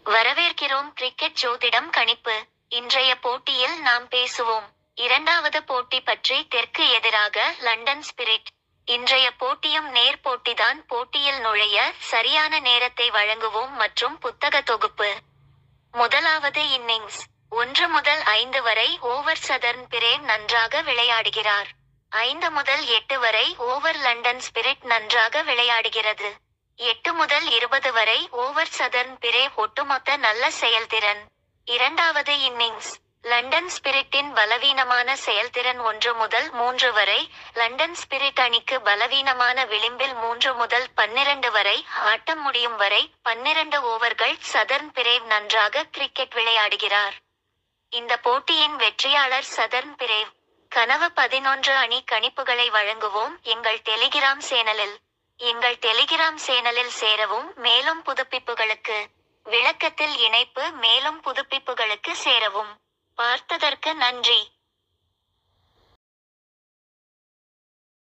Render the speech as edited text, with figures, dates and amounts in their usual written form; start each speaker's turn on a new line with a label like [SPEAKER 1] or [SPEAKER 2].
[SPEAKER 1] வரவேற்கிறோம் கிரிக்கெட் ஜோதிடம் கணிப்பு. இன்றைய போட்டியில் நாம் பேசுவோம். இரண்டாவது போட்டி பற்றி. தெற்கு எதிராக லண்டன் ஸ்பிரிட். இன்றைய போட்டியும் நேர் போட்டிதான். போட்டியில் நுழைய சரியான நேரத்தை வழங்குவோம் மற்றும் புத்தக தொகுப்பு. முதலாவது இன்னிங்ஸ். 1 முதல் 5 வரை ஓவர் சதர்ன் பிரேவ் நன்றாக விளையாடுகிறார். 5 முதல் 8 வரை ஓவர் லண்டன் ஸ்பிரிட் நன்றாக விளையாடுகிறது. 8 முதல் 20 வரை ஓவர் சதர்ன் பிரேவ் ஒட்டுமொத்த நல்ல செயல்திறன். இரண்டாவது இன்னிங்ஸ். லண்டன் ஸ்பிரிட்டின் பலவீனமான செயல்திறன் 1 முதல் 3 வரை. லண்டன் ஸ்பிரிட் அணிக்கு பலவீனமான விளிம்பில் 3 முதல் 12 வரை. ஆட்டம் முடியும் வரை 12 ஓவர்கள். சதர்ன் பிரேவ் நன்றாக கிரிக்கெட் விளையாடுகிறார். இந்த போட்டியின் வெற்றியாளர் சதர்ன் பிரேவ். கனவு 11 அணி கணிப்புகளை வழங்குவோம் எங்கள் டெலிகிராம் சேனலில். எங்கள் டெலிகிராம் சேனலில் சேரவும். மேலும் புதுப்பிப்புகளுக்கு விளக்கத்தில் இணைப்பு. மேலும் புதுப்பிப்புகளுக்கு சேரவும். பார்த்ததற்கு நன்றி.